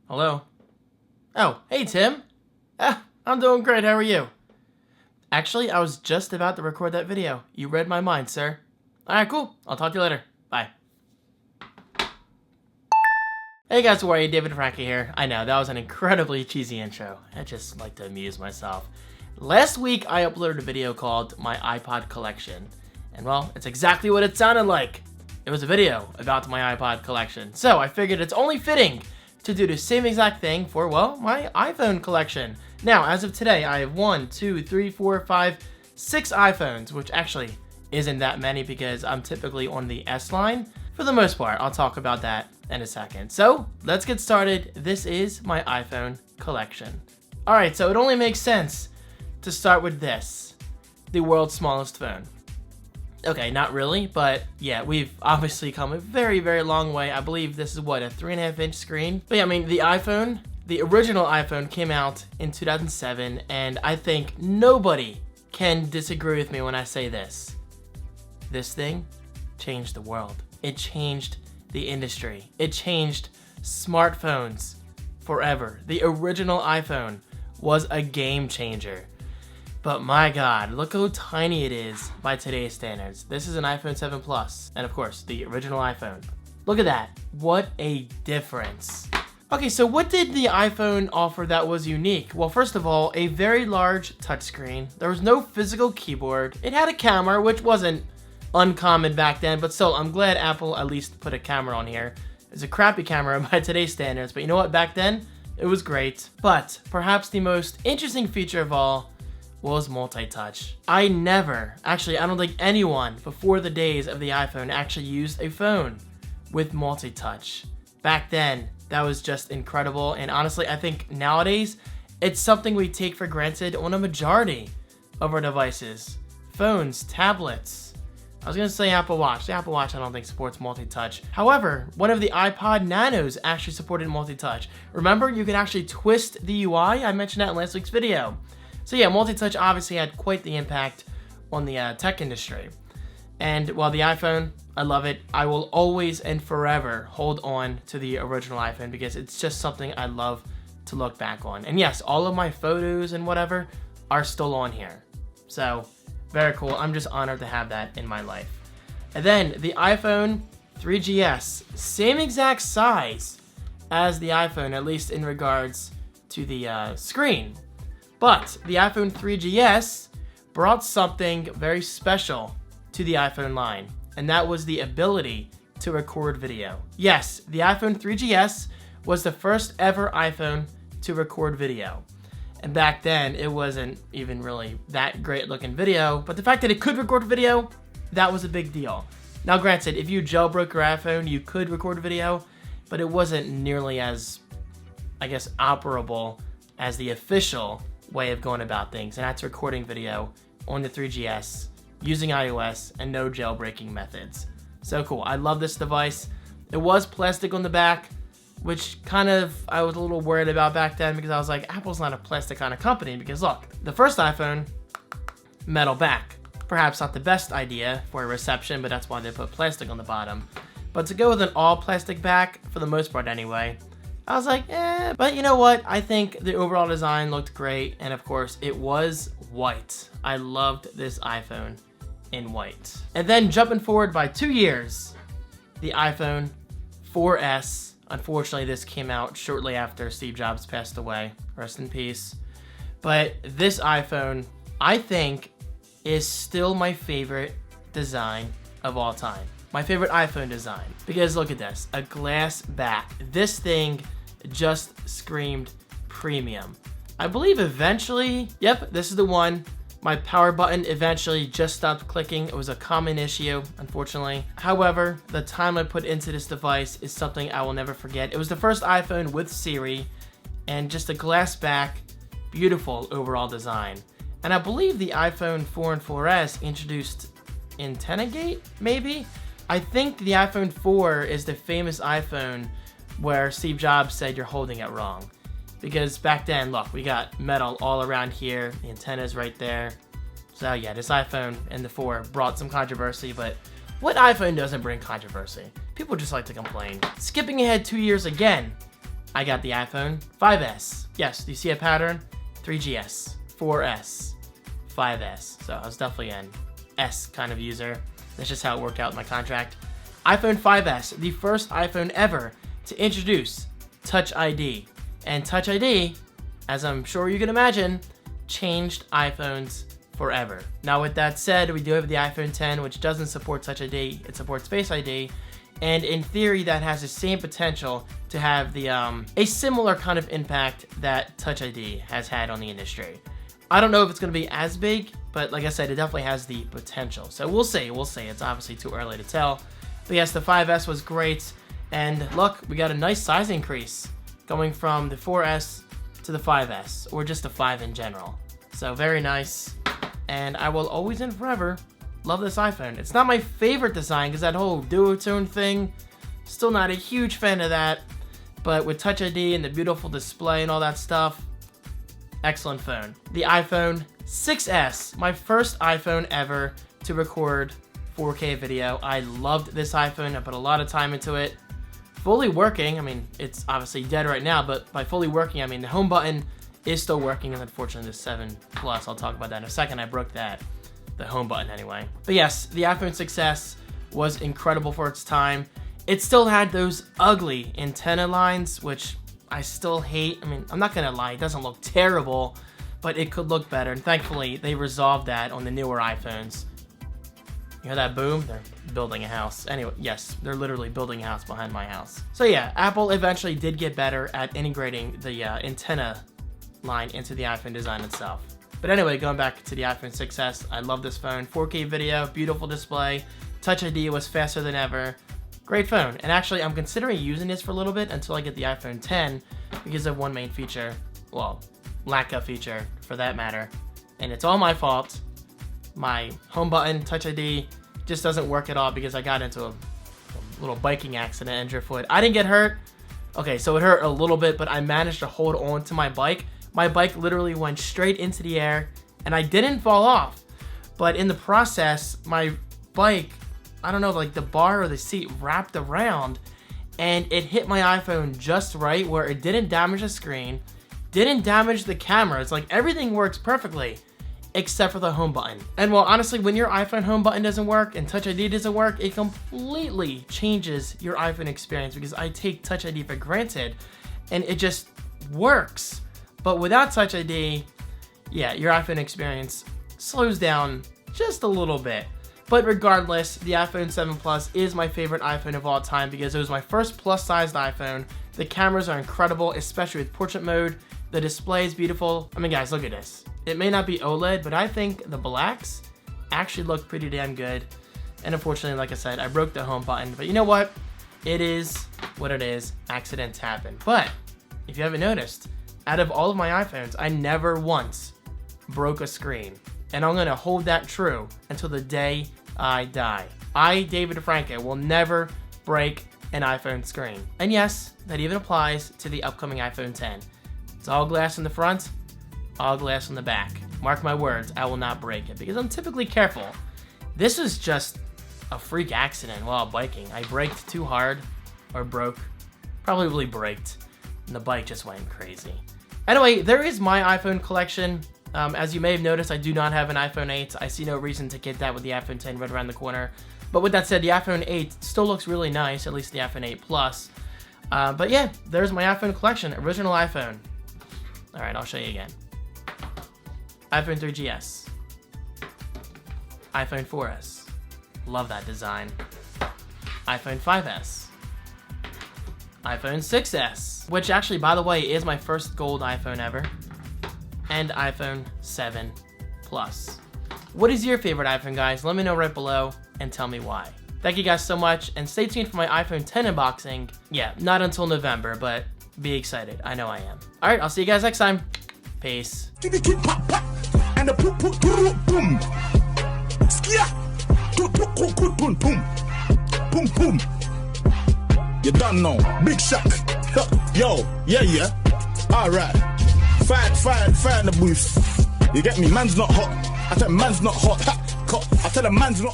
Hello? Oh, hey Tim. I'm doing great, how are you? Actually, I was just about to record that video. You read my mind, sir. Alright, cool. I'll talk to you later. Bye. Hey guys, how are you? David Franco here. I know, that was an incredibly cheesy intro. I just like to amuse myself. Last week, I uploaded a video called My iPod Collection. And well, it's exactly what it sounded like. It was a video about my iPod collection. So I figured it's only fitting to do the same exact thing for, well, my iPhone collection. Now, as of today, I have 6 iPhones, which actually isn't that many because I'm typically on the S line. For the most part, I'll talk about that in a second. So, let's get started. This is my iPhone collection. Alright, so it only makes sense to start with this, the world's smallest phone. Okay, not really, but yeah, we've obviously come a very, very long way. I believe this is what, a 3.5-inch screen? But yeah, I mean, the iPhone, the original iPhone came out in 2007, and I think nobody can disagree with me when I say this. This thing changed the world. It changed the industry. It changed smartphones forever. The original iPhone was a game changer. But my God, look how tiny it is by today's standards. This is an iPhone 7 Plus, and of course, the original iPhone. Look at that. What a difference. Okay, so what did the iPhone offer that was unique? Well, first of all, a very large touchscreen. There was no physical keyboard. It had a camera, which wasn't uncommon back then, but still, I'm glad Apple at least put a camera on here. It's a crappy camera by today's standards, but you know what? Back then, it was great. But perhaps the most interesting feature of all was multi-touch. I don't think anyone before the days of the iPhone actually used a phone with multi-touch. Back then, that was just incredible, and honestly, I think nowadays, it's something we take for granted on a majority of our devices. Phones, tablets. I was gonna say Apple Watch. The Apple Watch I don't think supports multi-touch. However, one of the iPod Nanos actually supported multi-touch. Remember, you could actually twist the UI? I mentioned that in last week's video. So yeah, multi-touch obviously had quite the impact on the tech industry. And while the iPhone, I love it. I will always and forever hold on to the original iPhone because it's just something I love to look back on. And yes, all of my photos and whatever are still on here. So, very cool. I'm just honored to have that in my life. And then the iPhone 3GS, same exact size as the iPhone, at least in regards to the screen. But the iPhone 3GS brought something very special to the iPhone line, and that was the ability to record video. Yes, the iPhone 3GS was the first ever iPhone to record video. And back then, it wasn't even really that great looking video, but the fact that it could record video, that was a big deal. Now granted, if you jailbroke your iPhone, you could record video, but it wasn't nearly as, I guess, operable as the official way of going about things, and that's recording video on the 3GS using iOS and no jailbreaking methods. So cool. I love this device. It was plastic on the back, which kind of I was a little worried about back then because I was like, Apple's not a plastic kind of company because look, the first iPhone, metal back. Perhaps not the best idea for a reception, but that's why they put plastic on the bottom. But to go with an all plastic back, for the most part anyway, I was like, but you know what? I think the overall design looked great, and of course, it was white. I loved this iPhone in white. And then jumping forward by 2 years, the iPhone 4S. Unfortunately, this came out shortly after Steve Jobs passed away. Rest in peace. But this iPhone, I think, is still my favorite design of all time. My favorite iPhone design. Because look at this, a glass back. This thing just screamed premium. I believe eventually, yep, this is the one. My power button eventually just stopped clicking. It was a common issue, unfortunately. However, the time I put into this device is something I will never forget. It was the first iPhone with Siri and just a glass back, beautiful overall design. And I believe the iPhone 4 and 4S introduced antenna gate, maybe? I think the iPhone 4 is the famous iPhone where Steve Jobs said you're holding it wrong. Because back then, look, we got metal all around here, the antenna's right there. So yeah, this iPhone and the 4 brought some controversy, but what iPhone doesn't bring controversy? People just like to complain. Skipping ahead 2 years again, I got the iPhone 5S. Yes, do you see a pattern? 3GS, 4S, 5S. So I was definitely an S kind of user. That's just how it worked out in my contract. iPhone 5S, the first iPhone ever to introduce Touch ID. And Touch ID, as I'm sure you can imagine, changed iPhones forever. Now with that said, we do have the iPhone 10, which doesn't support Touch ID, it supports Face ID, and in theory that has the same potential to have the a similar kind of impact that Touch ID has had on the industry. I don't know if it's going to be as big, but like I said, it definitely has the potential. So we'll see, it's obviously too early to tell. But yes, the 5S was great, and look, we got a nice size increase going from the 4S to the 5S, or just the 5 in general. So very nice, and I will always and forever love this iPhone. It's not my favorite design because that whole duotone thing, still not a huge fan of that, but with Touch ID and the beautiful display and all that stuff, excellent phone. The iPhone 6S, my first iPhone ever to record 4K video. I loved this iPhone. I put a lot of time into it. Fully working, I mean, it's obviously dead right now, but by fully working, I mean the home button is still working, and unfortunately the 7 Plus, I'll talk about that in a second, I broke that. The home button anyway. But yes, the iPhone 6S was incredible for its time. It still had those ugly antenna lines, which I still hate. I mean, I'm not gonna lie, it doesn't look terrible, but it could look better, and thankfully they resolved that on the newer iPhones. You hear that boom? They're building a house. Anyway, yes, they're literally building a house behind my house. So yeah, Apple eventually did get better at integrating the antenna line into the iPhone design itself. But anyway, going back to the iPhone 6S, I love this phone. 4K video, beautiful display, Touch ID was faster than ever. Great phone. And actually, I'm considering using this for a little bit until I get the iPhone 10 because of one main feature. Well, lack of feature for that matter. And it's all my fault. My home button, Touch ID, just doesn't work at all because I got into a little biking accident and driftwood. I didn't get hurt. Okay, so it hurt a little bit, but I managed to hold on to my bike. My bike literally went straight into the air, and I didn't fall off. But in the process, my bike, I don't know, like the bar or the seat wrapped around, and it hit my iPhone just right where it didn't damage the screen, didn't damage the camera. It's like everything works perfectly, except for the home button. And well, honestly, when your iPhone home button doesn't work and Touch ID doesn't work, it completely changes your iPhone experience because I take Touch ID for granted, and it just works. But without Touch ID, yeah, your iPhone experience slows down just a little bit. But regardless, the iPhone 7 Plus is my favorite iPhone of all time because it was my first plus-sized iPhone. The cameras are incredible, especially with portrait mode. The display is beautiful. I mean, guys, look at this. It may not be OLED, but I think the blacks actually look pretty damn good. And unfortunately, like I said, I broke the home button. But you know what? It is what it is. Accidents happen. But if you haven't noticed, out of all of my iPhones, I never once broke a screen. And I'm going to hold that true until the day I die. I, David Franco, will never break an iPhone screen. And yes, that even applies to the upcoming iPhone 10. It's all glass in the front, all glass on the back. Mark my words, I will not break it because I'm typically careful. This is just a freak accident while biking. I braked too hard, or broke, probably braked, and the bike just went crazy. Anyway, there is my iPhone collection. As you may have noticed, I do not have an iPhone 8. I see no reason to get that with the iPhone 10 right around the corner. But with that said, the iPhone 8 still looks really nice, at least the iPhone 8 Plus. But yeah, there's my iPhone collection, original iPhone. All right, I'll show you again. iPhone 3GS. iPhone 4S. Love that design. iPhone 5S. iPhone 6S, which actually, by the way, is my first gold iPhone ever. And iPhone 7 Plus. What is your favorite iPhone, guys? Let me know right below and tell me why. Thank you guys so much, and stay tuned for my iPhone 10 unboxing. Yeah, not until November, but be excited. I know I am. All right, I'll see you guys next time. Peace. And the boom, boom. Skia. Boom, boom. You done know. Big shock. Yo, yeah. All right. Fire in the booth. You get me? Man's not hot. I tell him man's not hot. I tell him man's not